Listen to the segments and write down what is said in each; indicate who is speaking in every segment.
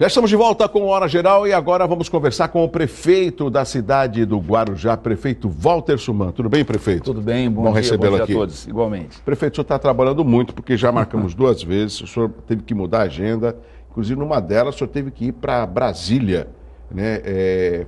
Speaker 1: Já estamos de volta com Hora Geral e agora vamos conversar com o prefeito da cidade do Guarujá, prefeito Walter Suman. Tudo bem, prefeito?
Speaker 2: Tudo bem, bom dia,
Speaker 1: recebê-lo aqui.
Speaker 2: A todos, igualmente.
Speaker 1: Prefeito, o senhor está trabalhando muito, porque já marcamos 2 vezes, o senhor teve que mudar a agenda, inclusive numa delas o senhor teve que ir para Brasília, né?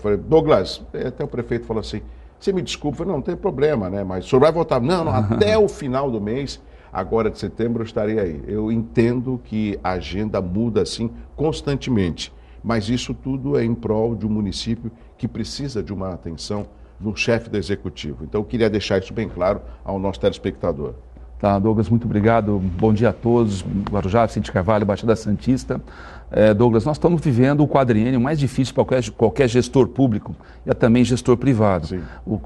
Speaker 1: Falei, Douglas, até o prefeito falou assim, você me desculpa, eu falei, não tem problema, né? Mas o senhor vai voltar. Não, até o final do mês, agora de setembro, eu estarei aí. Eu entendo que a agenda muda assim constantemente, mas isso tudo é em prol de um município que precisa de uma atenção do chefe do executivo. Então eu queria deixar isso bem claro ao nosso telespectador.
Speaker 2: Tá, Douglas, muito obrigado. Bom dia a todos. Guarujá, Vicente Carvalho, Baixada Santista. Douglas, nós estamos vivendo o quadriênio mais difícil para qualquer gestor público e também gestor privado.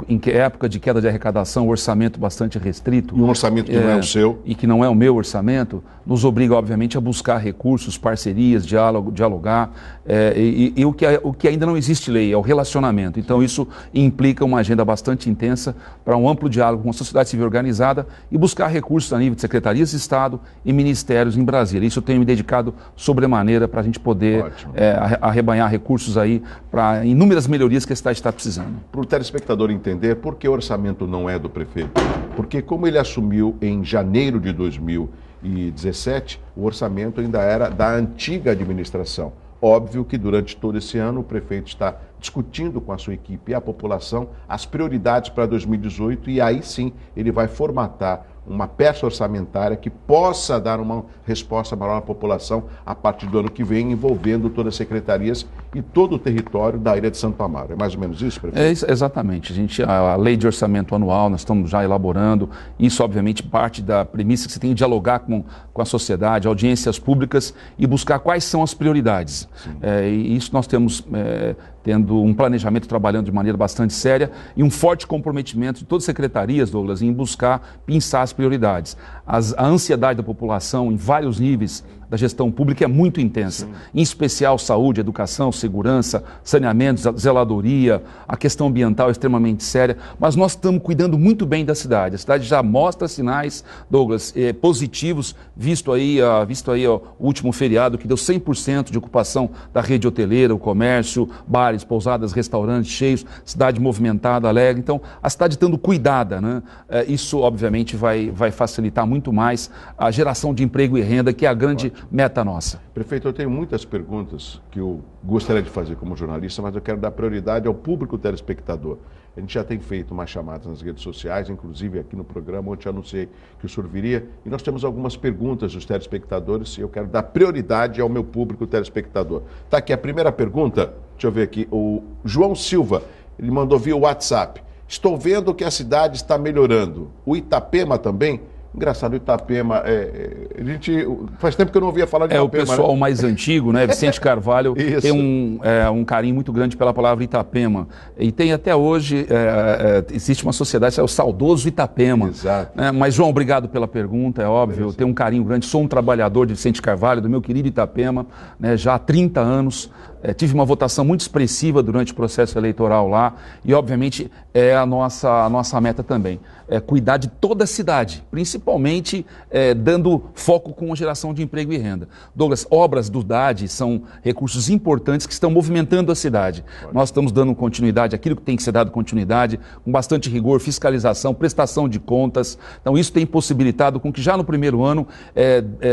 Speaker 2: Em época de queda de arrecadação, orçamento bastante restrito.
Speaker 1: E um orçamento que não é o seu.
Speaker 2: E que não é o meu orçamento, nos obriga, obviamente, a buscar recursos, parcerias, dialogar. E o que ainda não existe lei é o relacionamento. Então, isso implica uma agenda bastante intensa para um amplo diálogo com a sociedade civil organizada e buscar recursos a nível de secretarias de Estado e ministérios em Brasília. Isso eu tenho me dedicado sobremaneira para a gente poder arrebanhar recursos aí para inúmeras melhorias que a cidade está precisando.
Speaker 1: Para o telespectador entender por que o orçamento não é do prefeito. Porque como ele assumiu em janeiro de 2017, o orçamento ainda era da antiga administração. Óbvio que durante todo esse ano o prefeito está discutindo com a sua equipe e a população as prioridades para 2018 e aí sim ele vai formatar uma peça orçamentária que possa dar uma resposta maior à população a partir do ano que vem, envolvendo todas as secretarias e todo o território da Ilha de Santo Amaro. É mais ou menos isso, prefeito?
Speaker 2: Exatamente. A lei de orçamento anual, nós estamos já elaborando. Isso, obviamente, parte da premissa que você tem que dialogar com a sociedade, audiências públicas e buscar quais são as prioridades. E isso nós temos tendo um planejamento, trabalhando de maneira bastante séria e um forte comprometimento de todas as secretarias, Douglas, em buscar pensar as prioridades. A ansiedade da população em vários níveis da gestão pública é muito intensa, em especial saúde, educação, segurança, saneamento, zeladoria, a questão ambiental é extremamente séria, mas nós estamos cuidando muito bem da cidade. A cidade já mostra sinais, Douglas, positivos, visto aí o último feriado que deu 100% de ocupação da rede hoteleira, o comércio, bares, pousadas, restaurantes cheios, cidade movimentada, alegre. Então, a cidade estando cuidada, né? Isso, obviamente, vai facilitar muito mais a geração de emprego e renda, que é a grande meta nossa.
Speaker 1: Prefeito, eu tenho muitas perguntas que eu gostaria de fazer como jornalista, mas eu quero dar prioridade ao público telespectador. A gente já tem feito umas chamadas nas redes sociais, inclusive aqui no programa, onde eu anunciei que o senhor viria, e nós temos algumas perguntas dos telespectadores e eu quero dar prioridade ao meu público telespectador. Está aqui a primeira pergunta, deixa eu ver aqui, o João Silva, ele mandou via WhatsApp. Estou vendo que a cidade está melhorando. O Itapema também? Engraçado, o Itapema, a gente faz tempo que eu não ouvia falar de Itapema.
Speaker 2: O pessoal mais antigo, né, Vicente Carvalho, tem um carinho muito grande pela palavra Itapema. E tem até hoje, existe uma sociedade, é o saudoso Itapema.
Speaker 1: Exato.
Speaker 2: Mas, João, obrigado pela pergunta, é óbvio, eu tenho um carinho grande, sou um trabalhador de Vicente Carvalho, do meu querido Itapema, né, já há 30 anos. Tive uma votação muito expressiva durante o processo eleitoral lá e, obviamente, é a nossa meta também. Cuidar de toda a cidade, principalmente dando foco com a geração de emprego e renda. Douglas, obras do DAD são recursos importantes que estão movimentando a cidade. Nós estamos dando continuidade àquilo que tem que ser dado continuidade, com bastante rigor, fiscalização, prestação de contas. Então, isso tem possibilitado com que já no primeiro ano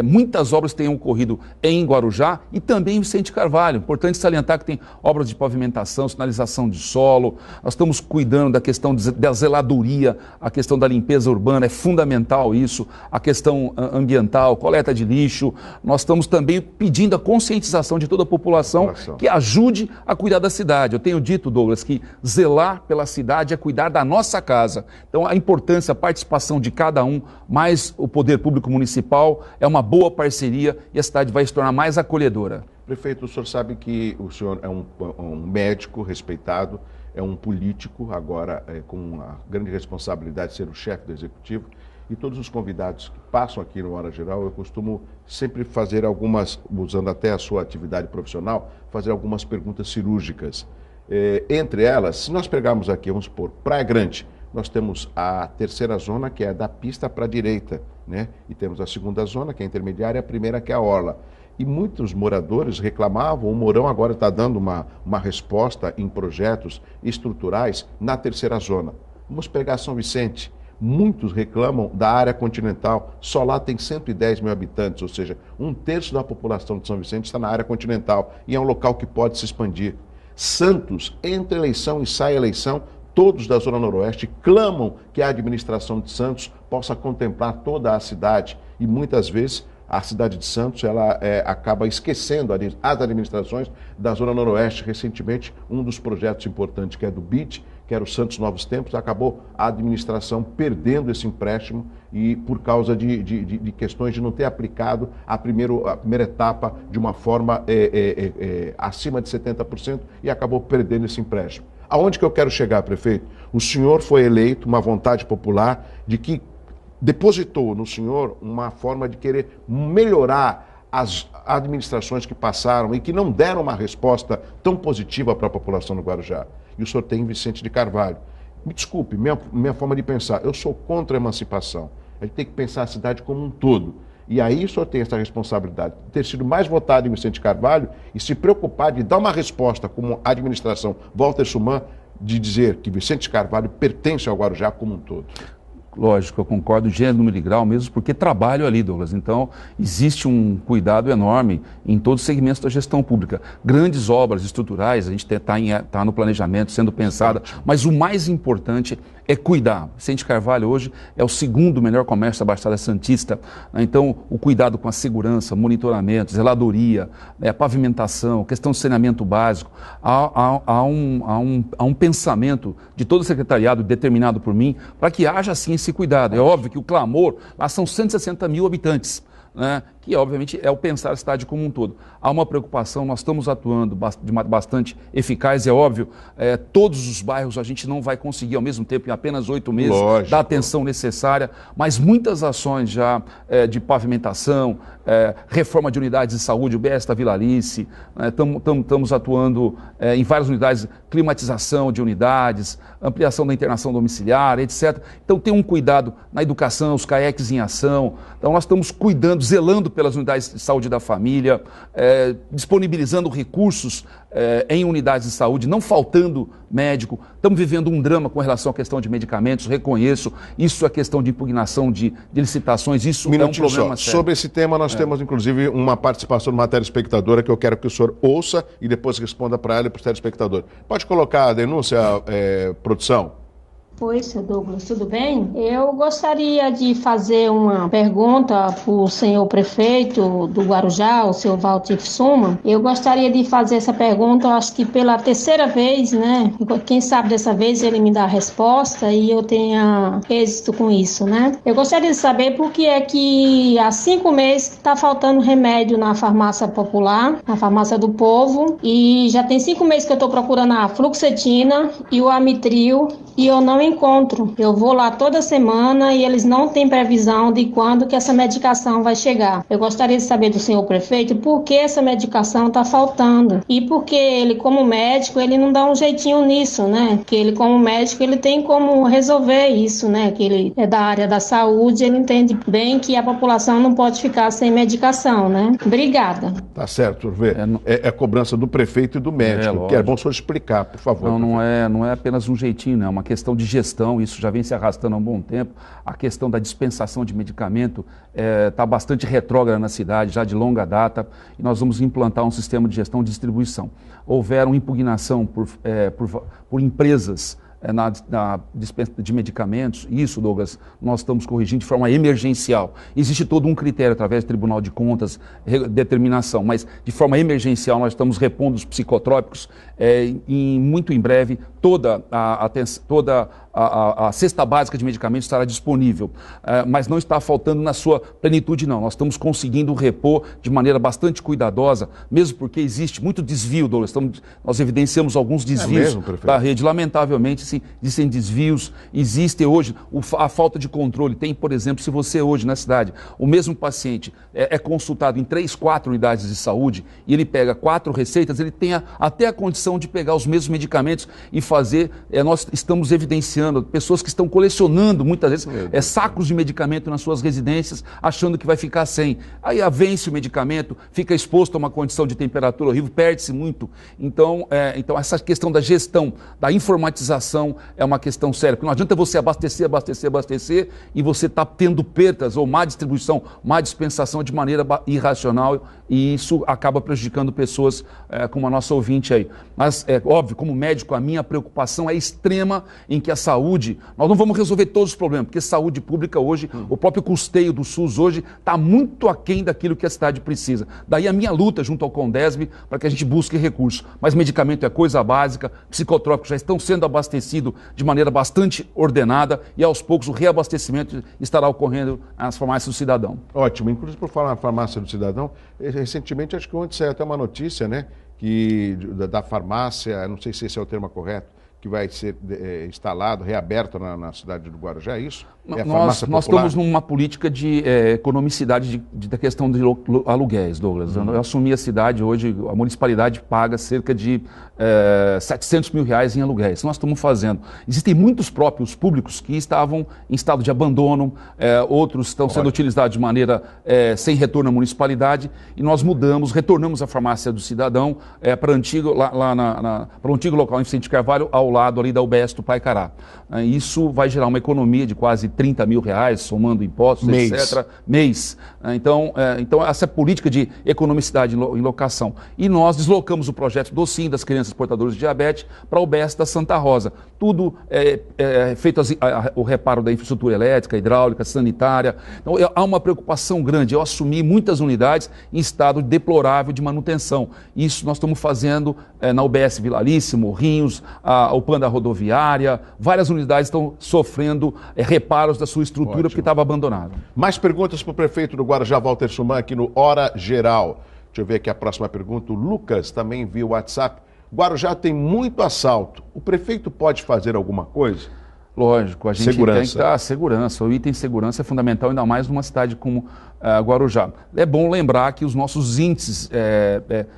Speaker 2: muitas obras tenham ocorrido em Guarujá e também em Vicente Carvalho. Importante salientar que tem obras de pavimentação, sinalização de solo, nós estamos cuidando da questão da zeladoria, a questão da limpeza urbana, é fundamental isso, a questão ambiental, coleta de lixo, nós estamos também pedindo a conscientização de toda a população que ajude a cuidar da cidade. Eu tenho dito, Douglas, que zelar pela cidade é cuidar da nossa casa. Então a importância, a participação de cada um, mais o poder público municipal, é uma boa parceria e a cidade vai se tornar mais acolhedora.
Speaker 1: Prefeito, o senhor sabe que o senhor é um médico respeitado, é um político, agora com a grande responsabilidade de ser o chefe do executivo, e todos os convidados que passam aqui no Hora Geral, eu costumo sempre fazer algumas, usando até a sua atividade profissional, fazer algumas perguntas cirúrgicas. Entre elas, se nós pegarmos aqui, vamos supor, Praia Grande, nós temos a terceira zona, que é da pista para a direita, né? E temos a segunda zona, que é a intermediária, e a primeira, que é a orla. E muitos moradores reclamavam, o Mourão agora está dando uma resposta em projetos estruturais na terceira zona. Vamos pegar São Vicente. Muitos reclamam da área continental, só lá tem 110 mil habitantes, ou seja, 1/3 da população de São Vicente está na área continental e é um local que pode se expandir. Santos, entre eleição e sai eleição, todos da Zona Noroeste clamam que a administração de Santos possa contemplar toda a cidade e muitas vezes a cidade de Santos ela acaba esquecendo as administrações da Zona Noroeste. Recentemente, um dos projetos importantes que é do BID, que era o Santos Novos Tempos, acabou a administração perdendo esse empréstimo e por causa de questões de não ter aplicado a primeira etapa de uma forma acima de 70% e acabou perdendo esse empréstimo. Aonde que eu quero chegar, prefeito? O senhor foi eleito, uma vontade popular de que depositou no senhor uma forma de querer melhorar as administrações que passaram e que não deram uma resposta tão positiva para a população do Guarujá. E o senhor tem Vicente de Carvalho. Me desculpe, minha forma de pensar, eu sou contra a emancipação. A gente tem que pensar a cidade como um todo. E aí o senhor tem essa responsabilidade de ter sido mais votado em Vicente de Carvalho e se preocupar de dar uma resposta como administração Walter Suman, de dizer que Vicente de Carvalho pertence ao Guarujá como um todo.
Speaker 2: Lógico, eu concordo gênero, número e grau mesmo, porque trabalho ali, Douglas. Então, existe um cuidado enorme em todos os segmentos da gestão pública. Grandes obras estruturais, a gente está no planejamento, sendo pensada, mas o mais importante é cuidar. Vicente Carvalho hoje é o segundo melhor comércio da Baixada Santista. Então, o cuidado com a segurança, monitoramento, zeladoria, pavimentação, questão de saneamento básico. Há um pensamento de todo o secretariado determinado por mim para que haja, sim, esse cuidado. É óbvio que o clamor, lá são 160 mil habitantes, né? Que obviamente é o pensar a cidade como um todo. Há uma preocupação, nós estamos atuando de maneira bastante eficaz, é óbvio, todos os bairros a gente não vai conseguir ao mesmo tempo, em apenas 8 meses,
Speaker 1: Lógico,
Speaker 2: dar a atenção necessária, mas muitas ações já de pavimentação, reforma de unidades de saúde, o BS da Vila Alice, estamos atuando em várias unidades, climatização de unidades, ampliação da internação domiciliar, etc. Então tem um cuidado na educação, os CAECs em ação, então nós estamos cuidando, zelando pelas unidades de saúde da família, disponibilizando recursos em unidades de saúde, não faltando médico. Estamos vivendo um drama com relação à questão de medicamentos, reconheço, isso é questão de impugnação de licitações, isso é um problema sério.
Speaker 1: Sobre esse tema nós temos inclusive uma participação de uma telespectadora que eu quero que o senhor ouça e depois responda para ela e para o telespectador. Pode colocar a denúncia, produção?
Speaker 3: Oi, seu Douglas, tudo bem? Eu gostaria de fazer uma pergunta para o senhor prefeito do Guarujá, o senhor Walter Suman. Eu gostaria de fazer essa pergunta, acho que pela terceira vez, né? Quem sabe dessa vez ele me dá a resposta e eu tenha êxito com isso, né? Eu gostaria de saber por que é que há 5 meses está faltando remédio na farmácia popular, na farmácia do povo, e já tem 5 meses que eu estou procurando a fluoxetina e o amitril e eu não encontro. Eu vou lá toda semana e eles não têm previsão de quando que essa medicação vai chegar. Eu gostaria de saber do senhor prefeito por que essa medicação está faltando e porque ele, como médico, ele não dá um jeitinho nisso, né? Que ele, como médico, ele tem como resolver isso, né? Que ele é da área da saúde, ele entende bem que a população não pode ficar sem medicação, né? Obrigada.
Speaker 1: Tá certo, Vê. É cobrança do prefeito e do médico, que é bom o senhor explicar, por favor.
Speaker 2: Não é apenas um jeitinho, né? É uma questão de gestão, isso já vem se arrastando há um bom tempo. A questão da dispensação de medicamento está bastante retrógrada na cidade, já de longa data, e nós vamos implantar um sistema de gestão de distribuição. Houveram impugnação por empresas na dispensa de medicamentos, isso, Douglas, nós estamos corrigindo de forma emergencial. Existe todo um critério através do Tribunal de Contas, determinação, mas de forma emergencial nós estamos repondo os psicotrópicos e muito em breve toda a cesta básica de medicamentos estará disponível, mas não está faltando na sua plenitude, não. Nós estamos conseguindo repor de maneira bastante cuidadosa, mesmo porque existe muito desvio, Douglas. Nós evidenciamos alguns desvios da rede, lamentavelmente, existem desvios, existe hoje a falta de controle. Tem, por exemplo, se você hoje na cidade, o mesmo paciente é consultado em 3, 4 unidades de saúde e ele pega 4 receitas, ele tem até a condição de pegar os mesmos medicamentos e fazer, nós estamos evidenciando pessoas que estão colecionando muitas vezes sacos de medicamento nas suas residências, achando que vai ficar sem. Aí vence o medicamento, fica exposto a uma condição de temperatura horrível, perde-se muito. Então essa questão da gestão, da informatização é uma questão séria, porque não adianta você abastecer e você está tendo perdas ou má distribuição, má dispensação de maneira irracional, e isso acaba prejudicando pessoas como a nossa ouvinte aí. Mas, óbvio, como médico, a minha preocupação é extrema em que a saúde, nós não vamos resolver todos os problemas, porque saúde pública hoje, o próprio custeio do SUS hoje está muito aquém daquilo que a cidade precisa. Daí a minha luta junto ao CONDESB para que a gente busque recursos. Mas medicamento é coisa básica, psicotrópicos já estão sendo abastecidos de maneira bastante ordenada e aos poucos o reabastecimento estará ocorrendo nas farmácias do cidadão.
Speaker 1: Ótimo. Inclusive, por falar na farmácia do cidadão, recentemente, acho que ontem saiu até uma notícia, né, que da farmácia, não sei se esse é o termo correto, que vai ser instalado, reaberto na cidade do Guarujá, é isso?
Speaker 2: Nós estamos numa política de economicidade da questão de aluguéis, Douglas. Eu assumi a cidade hoje, a municipalidade paga cerca de R$700 mil em aluguéis. Nós estamos fazendo. Existem muitos próprios públicos que estavam em estado de abandono, outros estão sendo utilizados de maneira sem retorno à municipalidade, e nós retornamos a farmácia do cidadão para o antigo local em Vicente Carvalho, ao lado ali da UBS do Paicará. Isso vai gerar uma economia de quase R$30 mil, somando impostos, etc. Mês. Então, essa política de economicidade em locação. E nós deslocamos o projeto do SIM, das crianças portadoras de diabetes, para a UBS da Santa Rosa. Tudo feito o reparo da infraestrutura elétrica, hidráulica, sanitária. Então, há uma preocupação grande. Eu assumi muitas unidades em estado deplorável de manutenção. Isso nós estamos fazendo na UBS Vilaríssimo, Morrinhos, o PAN da rodoviária. Várias unidades estão sofrendo reparos da sua estrutura porque estava abandonado.
Speaker 1: Mais perguntas para o prefeito do Guarujá, Walter Suman, aqui no Hora Geral. Deixa eu ver aqui a próxima pergunta. O Lucas também via o WhatsApp. Guarujá tem muito assalto. O prefeito pode fazer alguma coisa?
Speaker 2: Lógico, a gente tem que dar segurança. O item segurança é fundamental, ainda mais numa cidade como Guarujá. É bom lembrar que os nossos índices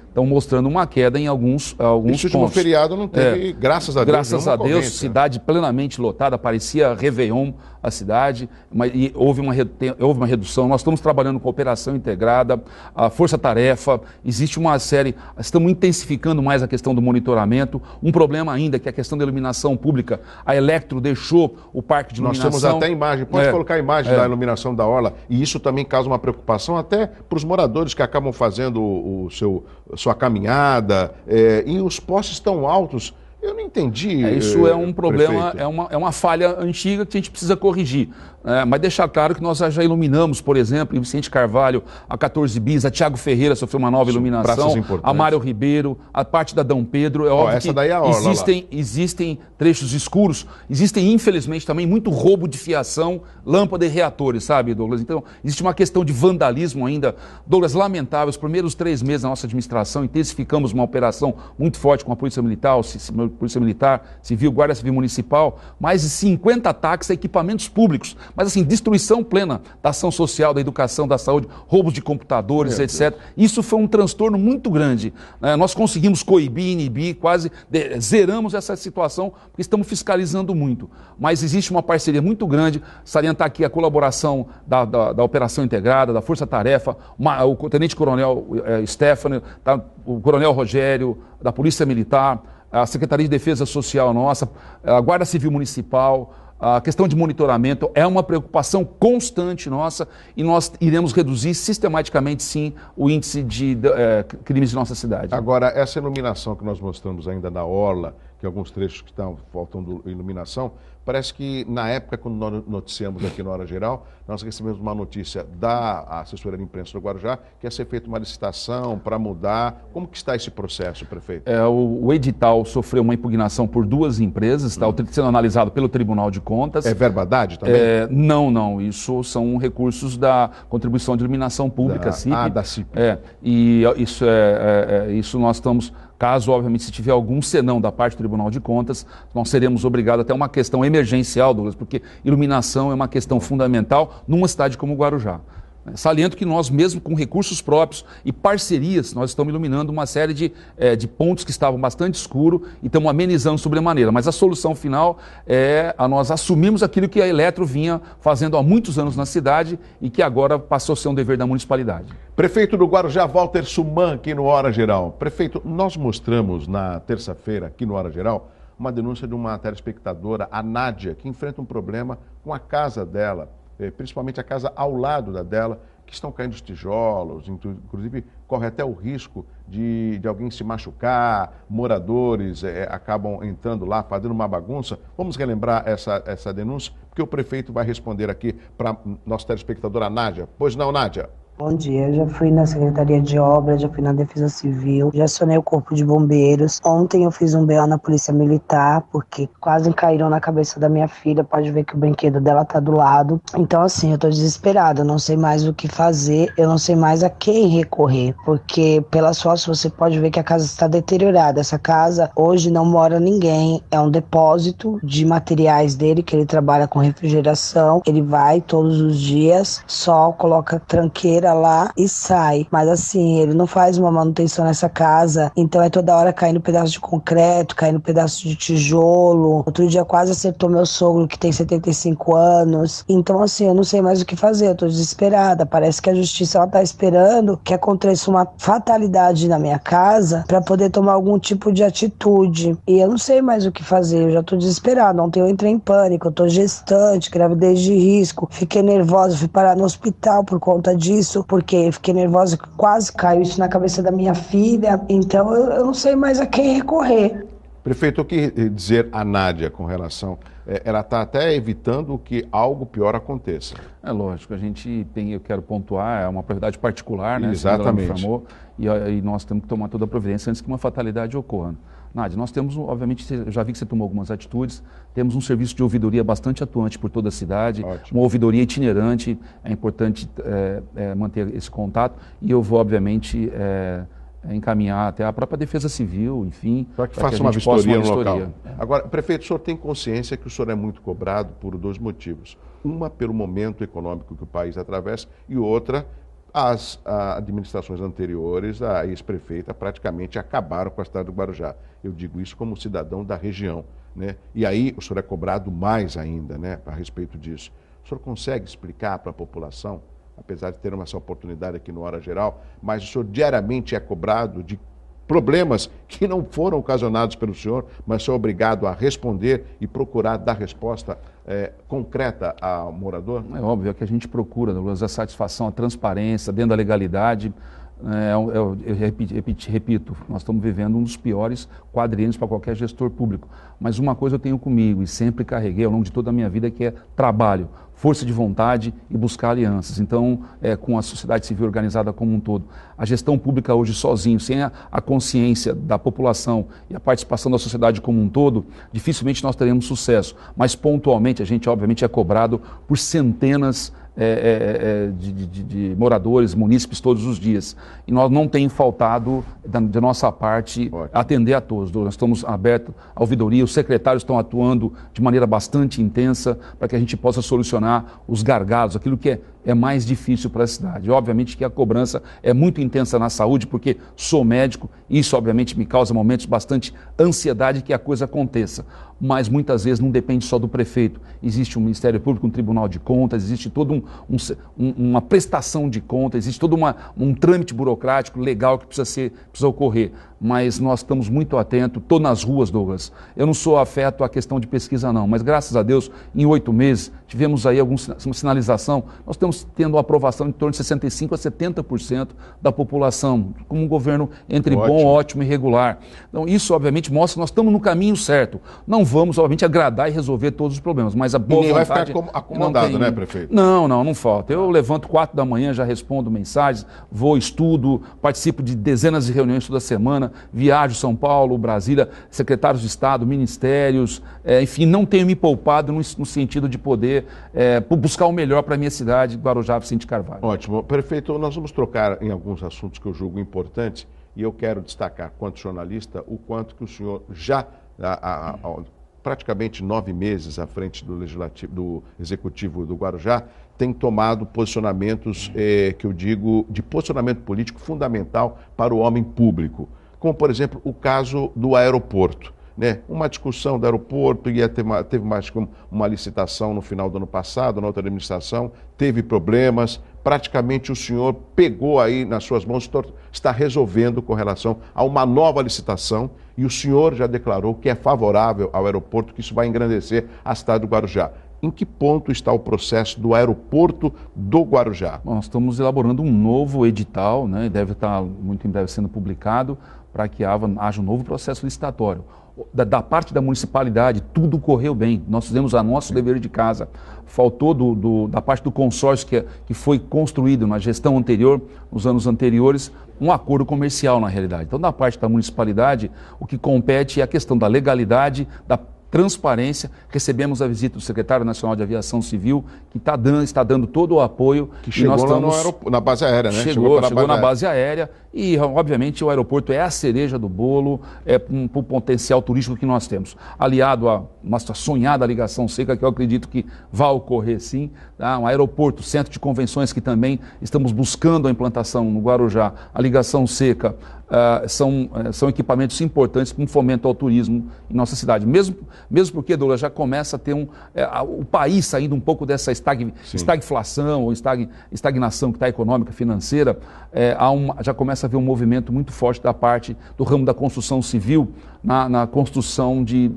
Speaker 2: estão mostrando uma queda em alguns pontos.
Speaker 1: Esse último feriado não teve, graças a Deus.
Speaker 2: Graças a Deus, cidade plenamente lotada, parecia Réveillon a cidade, e houve uma redução. Nós estamos trabalhando com operação integrada, a força-tarefa, existe uma série, estamos intensificando mais a questão do monitoramento. Um problema ainda que é a questão da iluminação pública. A Electro deixou o parque de iluminação.
Speaker 1: Nós temos até imagem, pode colocar a imagem da iluminação da orla, e isso também causa uma preocupação até para os moradores que acabam fazendo sua caminhada, e os postes tão altos. Eu não entendi.
Speaker 2: Isso é um problema, é uma falha antiga que a gente precisa corrigir. Mas deixar claro que nós já iluminamos, por exemplo, em Vicente Carvalho, a 14 bis, a Tiago Ferreira sofreu uma nova iluminação, a Mário Ribeiro, a parte da Dom Pedro. É óbvio
Speaker 1: essa daí é a orla,
Speaker 2: existem trechos escuros, existem, infelizmente, também muito roubo de fiação, lâmpada e reatores, sabe, Douglas? Então, existe uma questão de vandalismo ainda. Douglas, lamentável, os primeiros 3 meses da nossa administração, intensificamos uma operação muito forte com a Polícia Militar, Civil, Guarda Civil Municipal, mais de 50 ataques a equipamentos públicos, mas assim, destruição plena da ação social, da educação, da saúde, roubos de computadores, etc. Isso foi um transtorno muito grande. Nós conseguimos coibir, inibir, quase zeramos essa situação, porque estamos fiscalizando muito. Mas existe uma parceria muito grande, salientar aqui a colaboração da Operação Integrada, da Força Tarefa, o Tenente Coronel Stefano, o Coronel Rogério, da Polícia Militar, a Secretaria de Defesa Social nossa, a Guarda Civil Municipal. A questão de monitoramento é uma preocupação constante nossa e nós iremos reduzir sistematicamente, sim, o índice de crimes de nossa cidade.
Speaker 1: Agora, essa iluminação que nós mostramos ainda na orla, que alguns trechos que estão faltando iluminação, Parece que na época, quando nós noticiamos aqui no Hora Geral, nós recebemos uma notícia da assessoria de imprensa do Guarujá que ia ser feita uma licitação para mudar. Como que está esse processo, prefeito?
Speaker 2: O edital sofreu uma impugnação por 2 empresas, está sendo analisado pelo Tribunal de Contas.
Speaker 1: É verbadade também?
Speaker 2: Não. Isso são recursos da Contribuição de Iluminação Pública, CIP.
Speaker 1: Da CIP.
Speaker 2: E isso nós estamos... Caso, obviamente, se tiver algum senão da parte do Tribunal de Contas, nós seremos obrigados até uma questão emergencial, Douglas, porque iluminação é uma questão fundamental numa cidade como Guarujá. Saliento que nós, mesmo com recursos próprios e parcerias, nós estamos iluminando uma série de pontos que estavam bastante escuros e estamos amenizando sobremaneira. Mas a solução final é nós assumirmos aquilo que a Eletro vinha fazendo há muitos anos na cidade e que agora passou a ser um dever da municipalidade.
Speaker 1: Prefeito do Guarujá, Walter Suman, aqui no Hora Geral. Prefeito, nós mostramos na terça-feira, aqui no Hora Geral, uma denúncia de uma telespectadora, a Nádia, que enfrenta um problema com a casa dela, principalmente a casa ao lado da dela, que estão caindo os tijolos, inclusive corre até o risco de alguém se machucar, moradores acabam entrando lá, fazendo uma bagunça. Vamos relembrar essa denúncia, porque o prefeito vai responder aqui para nossa telespectadora Nádia. Pois não, Nádia?
Speaker 4: Bom dia, já fui na Secretaria de Obras, já fui na Defesa Civil, já acionei o Corpo de Bombeiros. Ontem eu fiz um BO na Polícia Militar, porque quase caíram na cabeça da minha filha, pode ver que o brinquedo dela tá do lado. Então assim, eu tô desesperada, eu não sei mais o que fazer, eu não sei mais a quem recorrer, porque pelas fotos você pode ver que a casa está deteriorada. Essa casa hoje não mora ninguém, é um depósito de materiais dele, que ele trabalha com refrigeração, ele vai todos os dias, só coloca tranqueira lá e sai, mas assim, ele não faz uma manutenção nessa casa, então é toda hora caindo pedaço de concreto, caindo pedaço de tijolo. Outro dia quase acertou meu sogro, que tem 75 anos, então assim, eu não sei mais o que fazer, eu tô desesperada, parece que a justiça ela tá esperando que aconteça uma fatalidade na minha casa para poder tomar algum tipo de atitude, e eu não sei mais o que fazer, eu já tô desesperada. Ontem eu entrei em pânico, eu tô gestante, gravidez de risco, fiquei nervosa, fui parar no hospital por conta disso, porque eu fiquei nervosa, quase caiu isso na cabeça da minha filha, então eu não sei mais a quem recorrer.
Speaker 1: Prefeito, o que dizer a Nádia com relação... ela está até evitando que algo pior aconteça.
Speaker 2: É lógico, eu quero pontuar, é uma propriedade particular, né?
Speaker 1: Exatamente.
Speaker 2: Informou, e nós temos que tomar toda a providência antes que uma fatalidade ocorra. Nádia, nós temos, obviamente, já vi que você tomou algumas atitudes, temos um serviço de ouvidoria bastante atuante por toda a cidade. Ótimo. Uma ouvidoria itinerante, é importante manter esse contato, e eu vou, obviamente, encaminhar até a própria Defesa Civil, enfim,
Speaker 1: para que faça uma vistoria no local. Agora, prefeito, o senhor tem consciência que o senhor é muito cobrado por 2 motivos. Uma, pelo momento econômico que o país atravessa, e outra, as administrações anteriores, a ex-prefeita, praticamente acabaram com a cidade do Guarujá. Eu digo isso como cidadão da região, né? E aí o senhor é cobrado mais ainda, né, a respeito disso. O senhor consegue explicar para a população, apesar de ter essa oportunidade aqui no Hora Geral, mas o senhor diariamente é cobrado de problemas que não foram ocasionados pelo senhor, mas o senhor é obrigado a responder e procurar dar resposta concreta ao morador? É
Speaker 2: óbvio, é que a gente procura, Douglas, a satisfação, a transparência, dentro da legalidade. Eu repito, nós estamos vivendo um dos piores quadriênios para qualquer gestor público. Mas uma coisa eu tenho comigo e sempre carreguei ao longo de toda a minha vida, que é trabalho, força de vontade e buscar alianças. Então, com a sociedade civil organizada como um todo, a gestão pública hoje sozinho, sem a consciência da população e a participação da sociedade como um todo, dificilmente nós teremos sucesso. Mas pontualmente a gente obviamente é cobrado por centenas de moradores, munícipes todos os dias. E nós não tem faltado, da nossa parte, atender a todos. Nós estamos abertos à ouvidoria, os secretários estão atuando de maneira bastante intensa para que a gente possa solucionar os gargalos, aquilo que é mais difícil para a cidade. Obviamente que a cobrança é muito intensa na saúde, porque sou médico, isso obviamente me causa momentos bastante ansiedade que a coisa aconteça. Mas muitas vezes não depende só do prefeito. Existe um Ministério Público, um Tribunal de Contas, existe toda uma prestação de contas, existe todo um trâmite burocrático legal que precisa ocorrer. mas nós estamos muito atentos, estou nas ruas, Douglas. Eu não sou afeto à questão de pesquisa não, mas graças a Deus, em 8 meses, tivemos aí alguma sinalização, nós estamos tendo uma aprovação em torno de 65% a 70% da população, como um governo entre bom, ótimo e regular. Então isso obviamente mostra que nós estamos no caminho certo. Não vamos, obviamente, agradar e resolver todos os problemas, mas a boa
Speaker 1: Ninguém
Speaker 2: vontade...
Speaker 1: vai ficar acomodado, né, prefeito?
Speaker 2: Não falta. Eu levanto 4 da manhã, já respondo mensagens, vou, estudo, participo de dezenas de reuniões toda semana, viajo São Paulo, Brasília, secretários de Estado, ministérios, enfim, não tenho me poupado no sentido de poder buscar o melhor para a minha cidade, Guarujá, Vicente Carvalho.
Speaker 1: Ótimo. Prefeito, nós vamos trocar em alguns assuntos que eu julgo importantes e eu quero destacar, quanto jornalista, o quanto que o senhor já, há praticamente 9 meses à frente do Executivo do Guarujá, tem tomado posicionamentos, que eu digo, de posicionamento político fundamental para o homem público. Como, por exemplo, o caso do aeroporto. Né? Uma discussão do aeroporto, teve mais uma licitação no final do ano passado, na outra administração, teve problemas, praticamente o senhor pegou aí nas suas mãos, está resolvendo com relação a uma nova licitação e o senhor já declarou que é favorável ao aeroporto, que isso vai engrandecer a cidade do Guarujá. Em que ponto está o processo do aeroporto do Guarujá?
Speaker 2: Bom, nós estamos elaborando um novo edital, né? Deve estar muito em breve sendo publicado, para que haja um novo processo licitatório. Da parte da municipalidade, tudo correu bem. Nós fizemos o nosso dever de casa. Faltou da parte do consórcio que foi construído na gestão anterior, nos anos anteriores, um acordo comercial na realidade. Então, da parte da municipalidade, o que compete é a questão da legalidade, da transparência. Recebemos a visita do secretário nacional de Aviação Civil, que está dando todo o apoio.
Speaker 1: Que chegou na base aérea, né?
Speaker 2: Chegou na base aérea e, obviamente, o aeroporto é a cereja do bolo, para o potencial turístico que nós temos. Aliado a nossa sonhada ligação seca, que eu acredito que vai ocorrer sim, tá? Um aeroporto, centro de convenções que também estamos buscando a implantação no Guarujá, a ligação seca, são equipamentos importantes para um fomento ao turismo em nossa cidade. Mesmo porque, Douglas, já começa a ter o país saindo um pouco dessa estagflação ou estagnação que está econômica, financeira, já começa a haver um movimento muito forte da parte do ramo da construção civil na construção de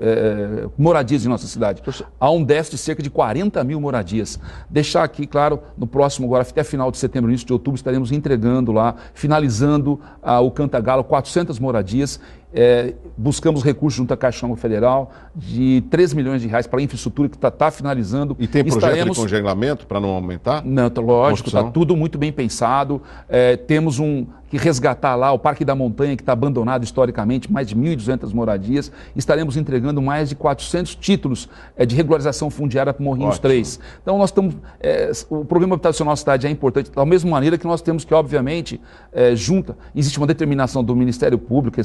Speaker 2: moradias em nossa cidade. Há um déficit de cerca de 40 mil moradias. Deixar aqui, claro, no próximo, agora até final de setembro, início de outubro, estaremos entregando lá, finalizando o Cantagalo, 400 moradias. Buscamos recursos junto à Caixa Econômica Federal de 3 milhões de reais para a infraestrutura que está finalizando.
Speaker 1: E tem projeto de congelamento para não aumentar?
Speaker 2: Não, lógico, está tudo muito bem pensado. Temos que resgatar lá o Parque da Montanha, que está abandonado historicamente, mais de 1.200 moradias. Estaremos entregando mais de 400 títulos de regularização fundiária para Morrinhos 3. Então, nós estamos... o programa habitacional da cidade é importante, da mesma maneira que nós temos que, obviamente, existe uma determinação do Ministério Público,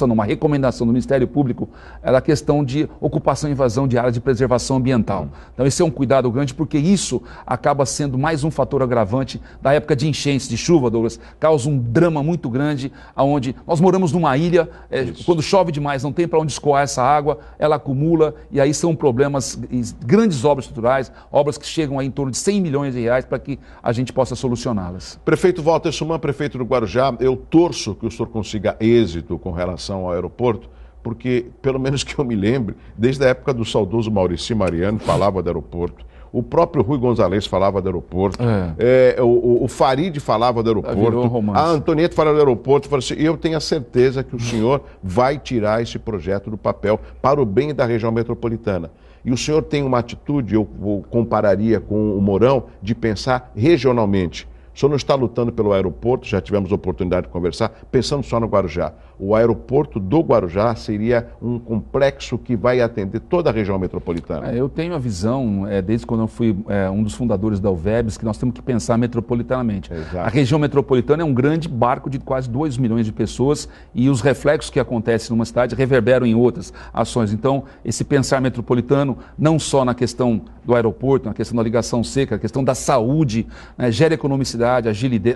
Speaker 2: uma recomendação do Ministério Público, da questão de ocupação e invasão de áreas de preservação ambiental. Então, esse é um cuidado grande, porque isso acaba sendo mais um fator agravante da época de enchentes, de chuva, Douglas, causa um drama muito grande, onde nós moramos numa ilha, quando chove demais, não tem para onde escoar essa água, ela acumula, e aí são problemas, grandes obras estruturais, obras que chegam a em torno de 100 milhões de reais para que a gente possa solucioná-las.
Speaker 1: Prefeito Walter Suman, prefeito do Guarujá, eu torço que o senhor consiga êxito com relação ao aeroporto, porque, pelo menos que eu me lembre, desde a época do saudoso Maurici Mariano falava do aeroporto, o próprio Rui Gonzalez falava do aeroporto, o Farid falava do aeroporto, a Antonieta falava do aeroporto, assim, e eu tenho a certeza que o senhor vai tirar esse projeto do papel para o bem da região metropolitana. E o senhor tem uma atitude, eu compararia com o Mourão, de pensar regionalmente. O senhor não está lutando pelo aeroporto, já tivemos a oportunidade de conversar, pensando só no Guarujá. O aeroporto do Guarujá seria um complexo que vai atender toda a região metropolitana.
Speaker 2: Eu tenho a visão, desde quando eu fui um dos fundadores da UVEBS, que nós temos que pensar metropolitanamente.
Speaker 1: Exato.
Speaker 2: A região metropolitana é um grande barco de quase 2 milhões de pessoas e os reflexos que acontecem numa cidade reverberam em outras ações. Então, esse pensar metropolitano, não só na questão do aeroporto, na questão da ligação seca, na questão da saúde, gera economicidade,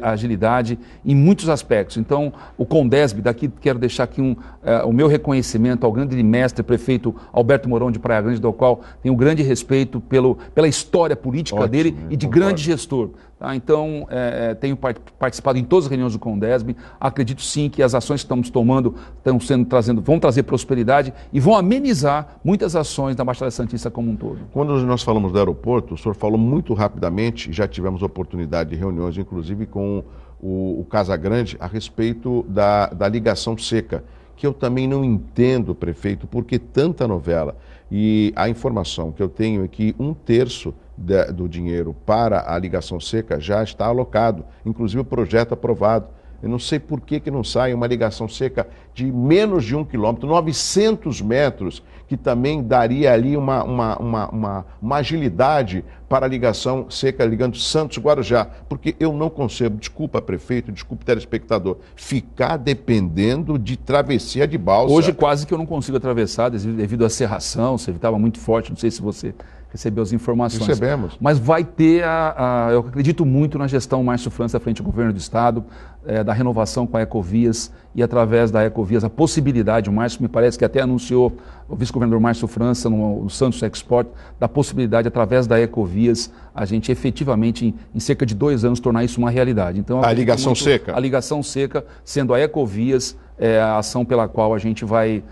Speaker 2: agilidade em muitos aspectos. Então, o Condesb, daqui, que quero deixar aqui o meu reconhecimento ao grande mestre prefeito Alberto Mourão de Praia Grande, do qual tenho um grande respeito pela história política dele e de grande gestor. Tá? Então, tenho participado em todas as reuniões do Condesb. Acredito sim que as ações que estamos tomando vão trazer prosperidade e vão amenizar muitas ações da Baixada Santista como um todo.
Speaker 1: Quando nós falamos do aeroporto, o senhor falou muito rapidamente, já tivemos oportunidade de reuniões, inclusive com o Casagrande, a respeito da ligação seca, que eu também não entendo, prefeito, por que tanta novela. E a informação que eu tenho é que 1/3 do dinheiro para a ligação seca já está alocado, inclusive o projeto aprovado. Eu não sei por que não sai uma ligação seca de menos de 1 quilômetro, 900 metros, que também daria ali uma agilidade para a ligação seca ligando Santos-Guarujá. Porque eu não concebo, desculpa prefeito, desculpe telespectador, ficar dependendo de travessia de balsa.
Speaker 2: Hoje quase que eu não consigo atravessar devido à serração, você estava muito forte, não sei se você recebeu as informações.
Speaker 1: Recebemos.
Speaker 2: Mas vai ter, eu acredito muito na gestão Márcio França à frente do governo do Estado, da renovação com a Ecovias e através da Ecovias a possibilidade, o Márcio me parece que até anunciou, o vice-governador Márcio França no Santos Export, da possibilidade através da Ecovias a gente efetivamente em cerca de 2 anos tornar isso uma realidade. Então,
Speaker 1: a ligação seca.
Speaker 2: A ligação seca sendo a Ecovias a ação pela qual a gente vai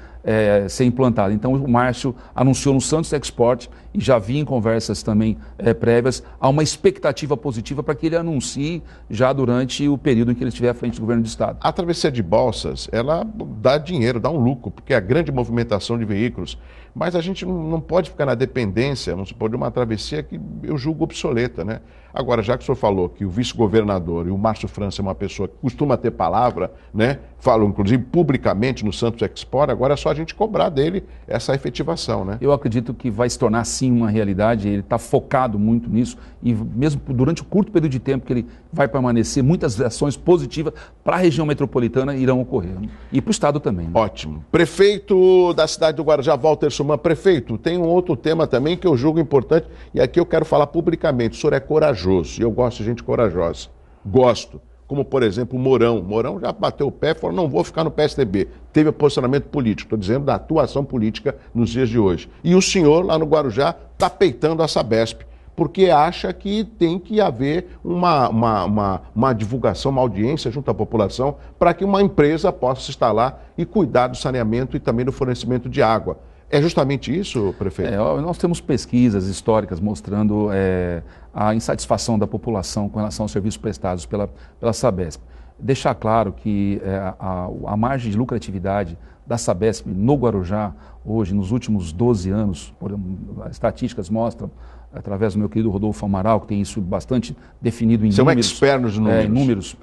Speaker 2: ser implantada. Então o Márcio anunciou no Santos Export e já vi em conversas também prévias, há uma expectativa positiva para que ele anuncie já durante o período em que ele estiver à frente do governo do Estado.
Speaker 1: A travessia de balsas, ela dá dinheiro, dá um lucro, porque é a grande movimentação de veículos, mas a gente não pode ficar na dependência, vamos supor, de uma travessia que eu julgo obsoleta, né? Agora, já que o senhor falou que o vice-governador e o Márcio França é uma pessoa que costuma ter palavra, né? Falam, inclusive, publicamente no Santos Export, agora é só a gente cobrar dele essa efetivação, né?
Speaker 2: Eu acredito que vai se tornar, sim, uma realidade, ele está focado muito nisso, e mesmo durante o curto período de tempo que ele vai permanecer, muitas ações positivas para a região metropolitana irão ocorrer, e para o Estado também. Né?
Speaker 1: Ótimo. Prefeito da cidade do Guarujá, Walter Suman. Prefeito, tem um outro tema também que eu julgo importante, e aqui eu quero falar publicamente. O senhor é corajoso, e eu gosto de gente corajosa. Gosto. Como, por exemplo, o Mourão. Mourão já bateu o pé e falou, não vou ficar no PSDB. Teve posicionamento político, estou dizendo da atuação política nos dias de hoje. E o senhor, lá no Guarujá, está peitando a Sabesp, porque acha que tem que haver uma divulgação, uma audiência junto à população, para que uma empresa possa se instalar e cuidar do saneamento e também do fornecimento de água. É justamente isso, prefeito?
Speaker 2: Nós temos pesquisas históricas mostrando a insatisfação da população com relação aos serviços prestados pela Sabesp. Deixar claro que a margem de lucratividade da Sabesp no Guarujá, hoje, nos últimos 12 anos, as estatísticas mostram, através do meu querido Rodolfo Amaral, que tem isso bastante definido em números.
Speaker 1: Você é um expert nos números.
Speaker 2: Em números.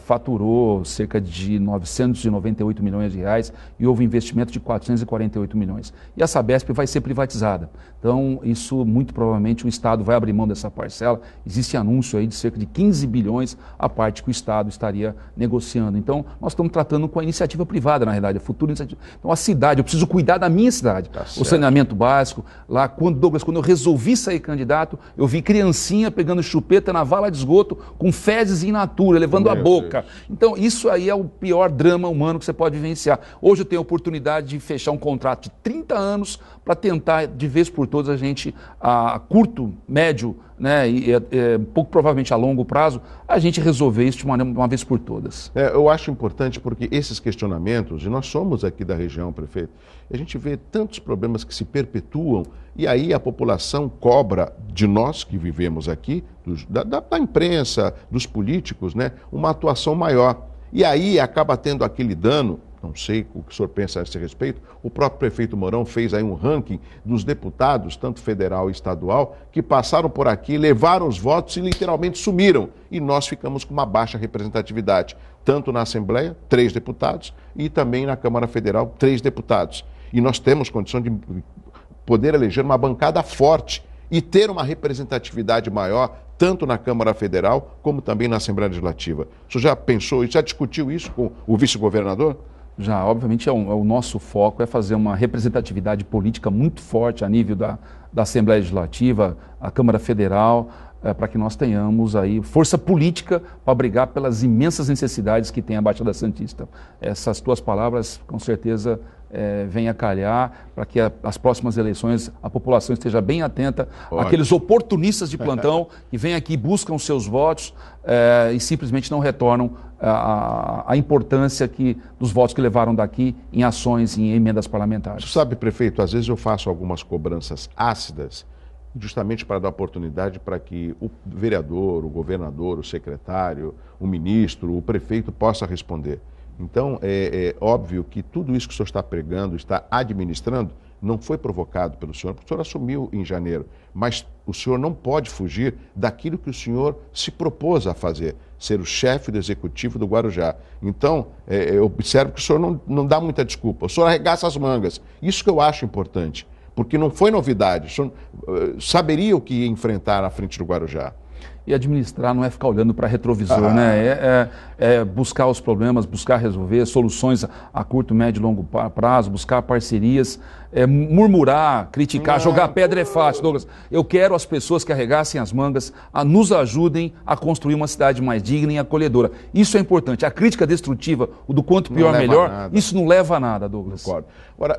Speaker 2: Faturou cerca de 998 milhões de reais e houve investimento de 448 milhões. E a Sabesp vai ser privatizada. Então, isso muito provavelmente o Estado vai abrir mão dessa parcela. Existe anúncio aí de cerca de 15 bilhões a parte que o Estado estaria negociando. Então, nós estamos tratando com a iniciativa privada, na realidade, a futura iniciativa. Então, a cidade, eu preciso cuidar da minha cidade.
Speaker 1: Tá
Speaker 2: o saneamento básico. Lá, Douglas, quando eu resolvi sair candidato, eu vi criancinha pegando chupeta na vala de esgoto com fezes in natura, levando a boca. Então, isso aí é o pior drama humano que você pode vivenciar. Hoje eu tenho a oportunidade de fechar um contrato de 30 anos para tentar, de vez por todas, a gente, a curto, médio, né, e pouco provavelmente a longo prazo, a gente resolver isso de uma vez por todas.
Speaker 1: Eu acho importante porque esses questionamentos, e nós somos aqui da região, prefeito, a gente vê tantos problemas que se perpetuam e aí a população cobra de nós que vivemos aqui, da imprensa, dos políticos, né, uma atuação maior. E aí acaba tendo aquele dano. Não sei o que o senhor pensa a esse respeito. O próprio prefeito Mourão fez aí um ranking dos deputados, tanto federal e estadual, que passaram por aqui, levaram os votos e literalmente sumiram. E nós ficamos com uma baixa representatividade, tanto na Assembleia, 3 deputados, e também na Câmara Federal, 3 deputados. E nós temos condição de poder eleger uma bancada forte e ter uma representatividade maior, tanto na Câmara Federal, como também na Assembleia Legislativa. O senhor já pensou e já discutiu isso com o vice-governador?
Speaker 2: Já, obviamente, o nosso foco é fazer uma representatividade política muito forte a nível da Assembleia Legislativa, a Câmara Federal, para que nós tenhamos aí força política para brigar pelas imensas necessidades que tem a Baixada Santista. Essas tuas palavras, com certeza, vêm a calhar para que as próximas eleições a população esteja bem atenta àqueles oportunistas de plantão que vêm aqui, buscam seus votos e simplesmente não retornam a importância dos votos que levaram daqui em ações, em emendas parlamentares.
Speaker 1: Você sabe, prefeito, às vezes eu faço algumas cobranças ácidas justamente para dar oportunidade para que o vereador, o governador, o secretário, o ministro, o prefeito possa responder. Então, é óbvio que tudo isso que o senhor está pregando, está administrando, não foi provocado pelo senhor, porque o senhor assumiu em janeiro, mas o senhor não pode fugir daquilo que o senhor se propôs a fazer, ser o chefe do executivo do Guarujá. Então, eu observo que o senhor não dá muita desculpa, o senhor arregaça as mangas. Isso que eu acho importante, porque não foi novidade, o senhor saberia o que ia enfrentar à frente do Guarujá.
Speaker 2: E administrar não é ficar olhando para retrovisor, né? É buscar os problemas, buscar resolver soluções a curto, médio e longo prazo, buscar parcerias, murmurar, criticar, jogar pedra é fácil, Douglas. Eu quero as pessoas que arregassem as mangas, nos ajudem a construir uma cidade mais digna e acolhedora. Isso é importante. A crítica destrutiva, o do quanto pior melhor, isso não leva a nada, Douglas.
Speaker 1: Concordo. Agora,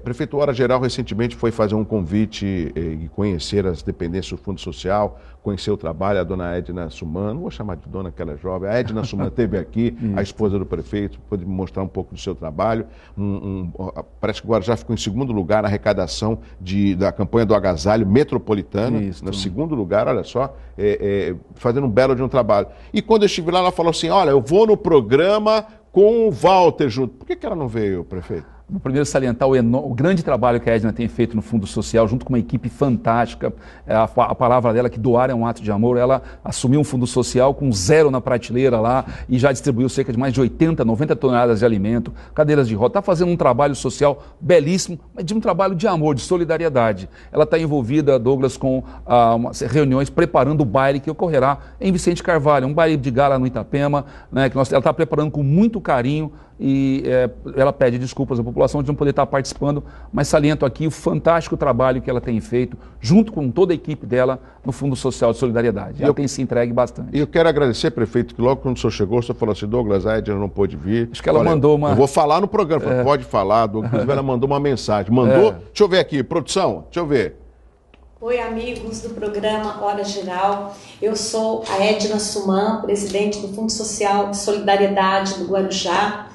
Speaker 1: prefeito Hora Geral recentemente foi fazer um convite e conhecer as dependências do Fundo Social, conhecer o trabalho, a dona Edna Suman, não vou chamar de dona que ela é jovem, a Edna Suman esteve aqui, a esposa do prefeito, pôde mostrar um pouco do seu trabalho. Parece que o Guarujá ficou em segundo lugar na arrecadação da campanha do agasalho metropolitano. No segundo lugar, olha só, fazendo um belo de um trabalho. E quando eu estive lá, ela falou assim, olha, eu vou no programa com o Walter junto. Por que ela não veio, prefeito?
Speaker 2: Vou primeiro salientar o grande trabalho que a Edna tem feito no Fundo Social, junto com uma equipe fantástica. A palavra dela, que doar é um ato de amor, ela assumiu um Fundo Social com 0 na prateleira lá e já distribuiu cerca de mais de 80, 90 toneladas de alimento, cadeiras de roda. Está fazendo um trabalho social belíssimo, mas de um trabalho de amor, de solidariedade. Ela está envolvida, Douglas, com reuniões preparando o baile que ocorrerá em Vicente Carvalho, um baile de gala no Itapema, né, que ela está preparando com muito carinho. E ela pede desculpas à população de não poder estar participando, mas saliento aqui o fantástico trabalho que ela tem feito, junto com toda a equipe dela, no Fundo Social de Solidariedade. Ela tem se entregue bastante.
Speaker 1: E eu quero agradecer, prefeito, que logo quando o senhor chegou, o senhor falou assim, Douglas, a Edna não pôde vir.
Speaker 2: Acho que ela mandou uma...
Speaker 1: Eu vou falar no programa, falei, pode falar, Douglas, ela mandou uma mensagem. Mandou? Deixa eu ver aqui, produção, deixa eu ver.
Speaker 5: Oi, amigos do programa Hora Geral. Eu sou a Edna Suman, presidente do Fundo Social de Solidariedade do Guarujá.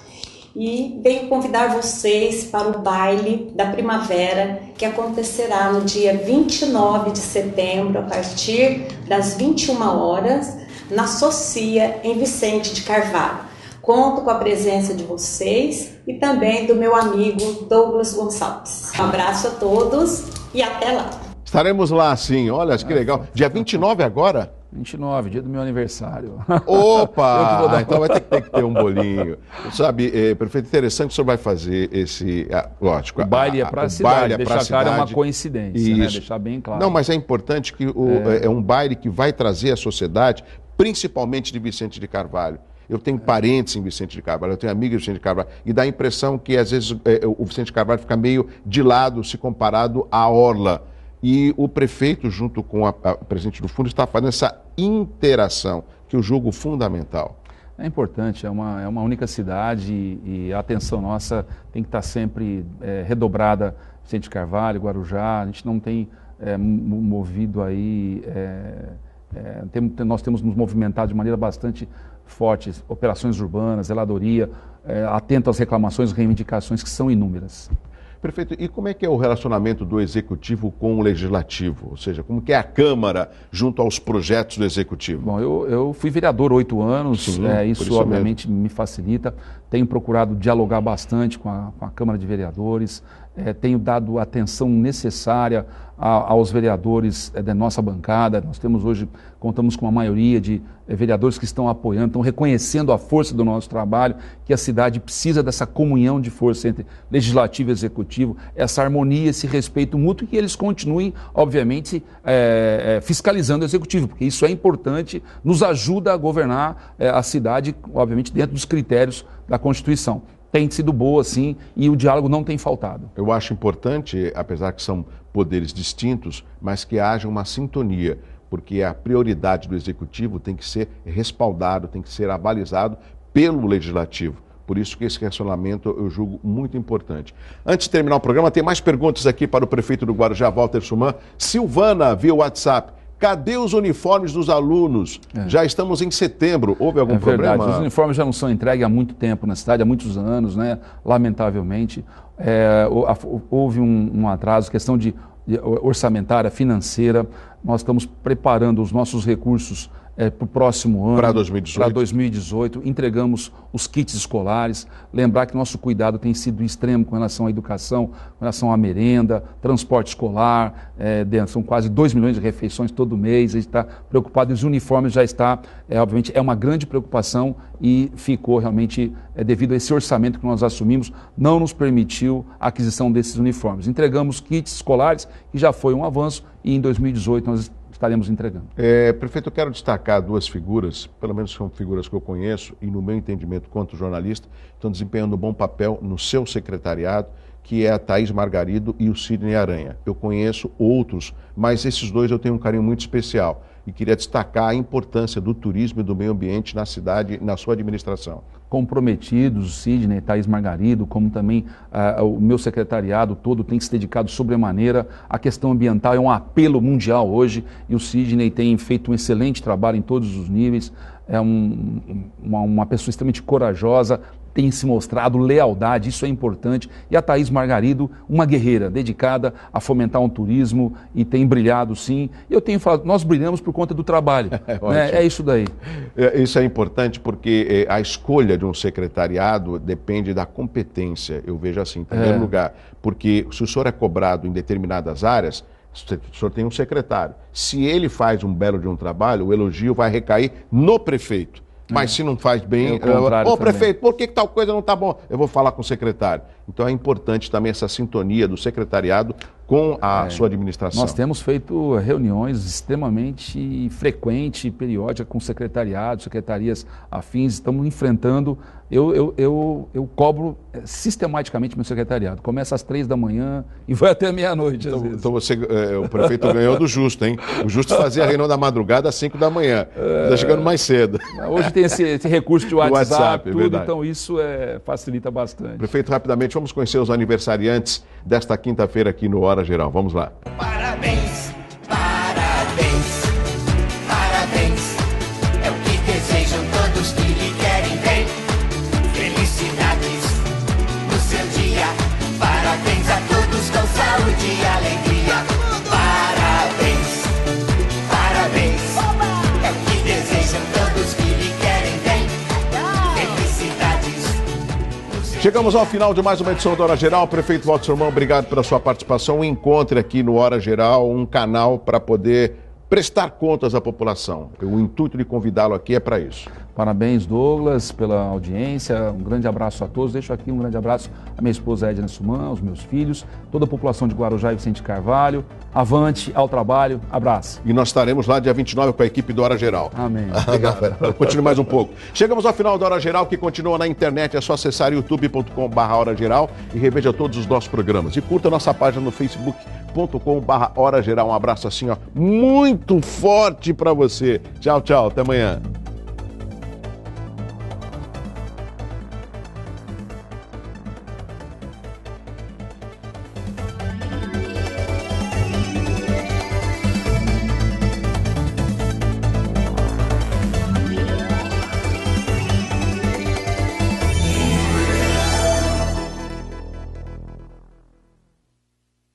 Speaker 5: E venho convidar vocês para o baile da primavera, que acontecerá no dia 29 de setembro, a partir das 21 horas, na Socia, em Vicente de Carvalho. Conto com a presença de vocês e também do meu amigo Douglas Gonçalves. Um abraço a todos e até lá.
Speaker 1: Estaremos lá, sim. Olha, que legal. Dia 29 agora?
Speaker 2: 29, dia do meu aniversário.
Speaker 1: Opa! Então vai ter que ter um bolinho. Sabe, prefeito, interessante, o senhor vai fazer esse... lógico.
Speaker 2: O baile é para a cidade, deixar claro, é uma coincidência, né? Deixar bem claro.
Speaker 1: Não, mas é importante que é um baile que vai trazer à sociedade, principalmente de Vicente de Carvalho. Eu tenho parentes em Vicente de Carvalho, eu tenho amigos em Vicente de Carvalho, e dá a impressão que, às vezes, o Vicente de Carvalho fica meio de lado se comparado à orla. E o prefeito, junto com a presidente do fundo, está fazendo essa interação, que eu julgo fundamental.
Speaker 2: É importante, é uma única cidade e a atenção nossa tem que estar sempre redobrada. Vicente Carvalho, Guarujá, a gente não tem movido aí, nós temos nos movimentado de maneira bastante forte, operações urbanas, zeladoria, atento às reclamações e reivindicações que são inúmeras.
Speaker 1: Prefeito, e como é que é o relacionamento do Executivo com o Legislativo? Ou seja, como que é a Câmara junto aos projetos do Executivo?
Speaker 2: Bom, eu fui vereador 8 anos, sim, isso obviamente me facilita. Tenho procurado dialogar bastante com a Câmara de Vereadores, tenho dado a atenção necessária aos vereadores da nossa bancada. Nós temos hoje, contamos com uma maioria de vereadores que estão apoiando, estão reconhecendo a força do nosso trabalho, que a cidade precisa dessa comunhão de força entre legislativo e executivo, essa harmonia, esse respeito mútuo, e que eles continuem, obviamente, fiscalizando o executivo, porque isso é importante, nos ajuda a governar a cidade, obviamente, dentro dos critérios da Constituição. Tem sido boa, sim, e o diálogo não tem faltado.
Speaker 1: Eu acho importante, apesar que são poderes distintos, mas que haja uma sintonia, porque a prioridade do Executivo tem que ser respaldado, tem que ser avalizado pelo Legislativo. Por isso que esse relacionamento eu julgo muito importante. Antes de terminar o programa, tem mais perguntas aqui para o prefeito do Guarujá, Walter Suman. Silvana, via WhatsApp. Cadê os uniformes dos alunos? Já estamos em setembro. Houve algum problema?
Speaker 2: Verdade. Os uniformes já não são entregues há muito tempo na cidade, há muitos anos, né? Lamentavelmente. Houve um atraso, questão de orçamentária, financeira. Nós estamos preparando os nossos recursos para o próximo ano.
Speaker 1: Para 2018.
Speaker 2: Para 2018. Entregamos os kits escolares. Lembrar que nosso cuidado tem sido extremo com relação à educação, com relação à merenda, transporte escolar. São quase 2 milhões de refeições todo mês. A gente está preocupado e os uniformes já está, obviamente, é uma grande preocupação e ficou realmente, devido a esse orçamento que nós assumimos, não nos permitiu a aquisição desses uniformes. Entregamos kits escolares, que já foi um avanço, e em 2018 nós estaremos entregando.
Speaker 1: Prefeito, eu quero destacar 2 figuras, pelo menos são figuras que eu conheço e no meu entendimento quanto jornalista, estão desempenhando um bom papel no seu secretariado, que é a Thaís Margarido e o Sidney Aranha. Eu conheço outros, mas esses 2 eu tenho um carinho muito especial e queria destacar a importância do turismo e do meio ambiente na cidade, na sua administração.
Speaker 2: Comprometidos, o Sidney, Thaís Margarido, como também o meu secretariado todo tem se dedicado sobremaneira. A questão ambiental é um apelo mundial hoje e o Sidney tem feito um excelente trabalho em todos os níveis. É uma pessoa extremamente corajosa, tem se mostrado lealdade, isso é importante. E a Thaís Margarido, uma guerreira dedicada a fomentar um turismo e tem brilhado sim. Eu tenho falado, nós brilhamos por conta do trabalho. É isso daí.
Speaker 1: Isso é importante porque a escolha de um secretariado depende da competência, eu vejo assim, em primeiro lugar. Porque se o senhor é cobrado em determinadas áreas, o senhor tem um secretário. Se ele faz um belo de um trabalho, o elogio vai recair no prefeito. Mas se não faz bem, prefeito, por que tal coisa não está bom? Eu vou falar com o secretário. Então é importante também essa sintonia do secretariado com a sua administração.
Speaker 2: Nós temos feito reuniões extremamente frequentes e periódicas com secretariados, secretarias afins, estamos enfrentando. Eu cobro sistematicamente meu secretariado. Começa às 3 da manhã e vai até meia-noite.
Speaker 1: Então o prefeito ganhou do Justo, hein? O Justo fazia a reunião da madrugada às 5 da manhã. Está chegando mais cedo.
Speaker 2: Hoje tem esse recurso de WhatsApp tudo, então isso facilita bastante.
Speaker 1: Prefeito, rapidamente, vamos conhecer os aniversariantes desta quinta-feira aqui no Hora Geral. Vamos lá.
Speaker 6: Parabéns, parabéns, parabéns. É o que desejam todos que lhe querem bem. Felicidades no seu dia. Parabéns a todos com saúde e alegria. Parabéns, parabéns. É o que desejam todos que lhe querem bem. Felicidades.
Speaker 1: Chegamos ao final de mais uma edição do Hora Geral. Prefeito Walter Suman, obrigado pela sua participação. Encontre aqui no Hora Geral um canal para poder prestar contas à população. O intuito de convidá-lo aqui é para isso.
Speaker 2: Parabéns, Douglas, pela audiência. Um grande abraço a todos. Deixo aqui um grande abraço à minha esposa Edna Suman, aos meus filhos, toda a população de Guarujá e Vicente Carvalho. Avante, ao trabalho. Abraço.
Speaker 1: E nós estaremos lá dia 29 com a equipe do Hora Geral.
Speaker 2: Amém.
Speaker 1: Obrigado. Continue mais um pouco. Chegamos ao final da Hora Geral, que continua na internet. É só acessar youtube.com/Hora Geral e reveja todos os nossos programas. E curta nossa página no facebook.com/Hora Geral. Um abraço assim, ó, muito forte para você. Tchau, tchau. Até amanhã.